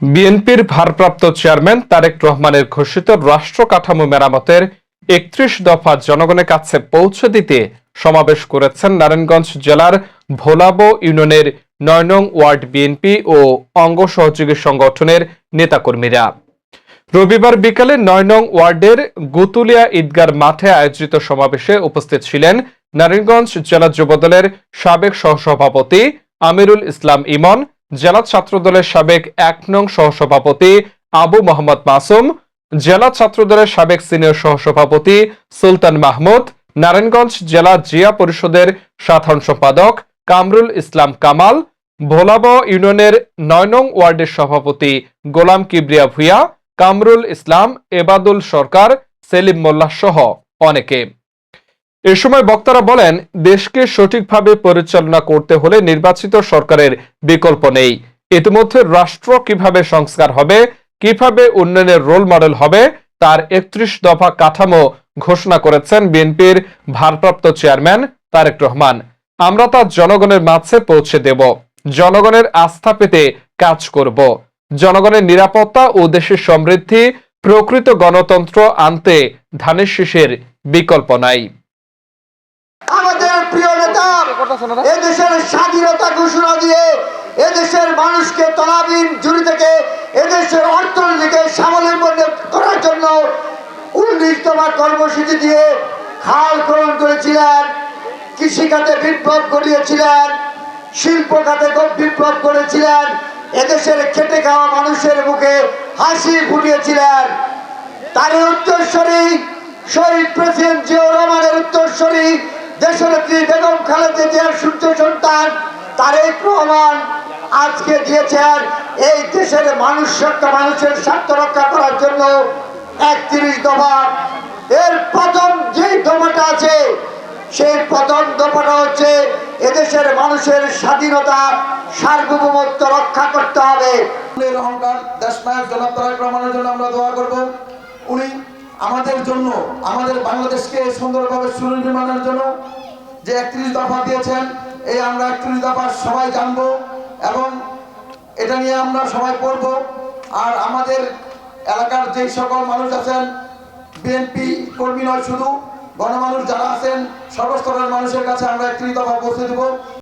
বিএনপির ভারপ্রাপ্ত চেয়ারম্যান তারেক রহমানের ঘোষিত রাষ্ট্র কাঠামো মেরামতের ৩১ দফা জনগণের কাছে পৌঁছে দিতে সমাবেশ করেছেন নারায়ণগঞ্জ জেলার ভোলাবো ইউনিয়নের ৯ নং ওয়ার্ড বিএনপি ও অঙ্গ সহযোগী সংগঠনের নেতাকর্মীরা। রবিবার বিকালে ৯ নং ওয়ার্ডের গুতুলিয়া ঈদগার মাঠে আয়োজিত সমাবেশে উপস্থিত ছিলেন নারায়ণগঞ্জ জেলা যুবদলের সাবেক সহসভাপতি আমিরুল ইসলাম ইমন, জেলা ছাত্রদলের সাবেক ১ নং সহসভাপতি আবু মোহাম্মদ মাসুম, জেলা ছাত্রদলের সাবেক সিনিয়র সহসভাপতি সুলতান মাহমুদ, নারায়ণগঞ্জ জেলা জিয়া পরিষদের সাধারণ সম্পাদক কামরুল ইসলাম কামাল, ভোলাবো ইউনিয়নের ৯ নং ওয়ার্ডের সভাপতি গোলাম কিবরিয়া ভুঁইয়া, কামরুল ইসলাম, এবাদুল সরকার, সেলিম মোল্লাহ সহ অনেকে। এ সময় বক্তারা বলেন, দেশকে সঠিকভাবে পরিচালনা করতে হলে নির্বাচিত সরকারের বিকল্প নেই। ইতিমধ্যে রাষ্ট্র কিভাবে সংস্কার হবে, কিভাবে উন্নয়নের রোল মডেল হবে তার ৩১ দফা কাঠামো ঘোষণা করেছেন বিএনপির ভারপ্রাপ্ত চেয়ারম্যান তারেক রহমান। আমরা তা জনগণের মাঝে পৌঁছে দেব, জনগণের আস্থা পেতে কাজ করব, জনগণের নিরাপত্তা ও দেশের সমৃদ্ধি, প্রকৃত গণতন্ত্র আনতে ধানের শীষের বিকল্প নাই। আমাদের প্রিয় নেতা এদেশের স্বাধীনতা ঘোষণা দিয়ে এদেশের মানুষকে তলাবিহীন ঝুড়ি থেকে এদেশের অর্থনীতিকে স্বাবলম্বী করার জন্য ১৯ দফা কর্মসূচি দিয়ে খাল খনন করেছিলেন, কৃষিখাতে বিপ্লব ঘটিয়েছিলেন, শিল্প খাতে বিপ্লব করেছিলেন, এদেশের খেটে খাওয়া মানুষের মুখে হাসি ফুটিয়েছিলেন। তার উত্তরসূরি শহীদ প্রেসিডেন্ট জিয়াউর রহমানের উত্তরসূরি দেশনেত্রী বেগম খালেদা জিয়ার সূর্য সন্তান তারেক রহমান আজকে দিয়েছেন এই দেশের মানুষের স্বার্থ রক্ষা করার জন্য ৩১ দফা। এর প্রথম যে দফাটা আছে সেই প্রথম দফাটা হচ্ছে এদেশের মানুষের স্বাধীনতা সার্বভৌমত্ব রক্ষা করতে হবে। অহংকার দেশনায়ক জনাব তারেক রহমানের জন্য আমরা দোয়া করব। উনি আমাদের জন্য, আমাদের বাংলাদেশকে সুন্দরভাবে সুনির্মাণের জন্য যে ৩১ দফা দিয়েছেন, এই আমরা ৩১ দফা সবাই জানবো এবং এটা নিয়ে আমরা সবাই পড়ব। আর আমাদের এলাকার যে সকল মানুষ আছেন, বিএনপি কর্মী নয় শুধু, গণমানুষ যারা আছেন, সর্বস্তরের মানুষের কাছে আমরা ৩১ দফা পৌঁছে দেব।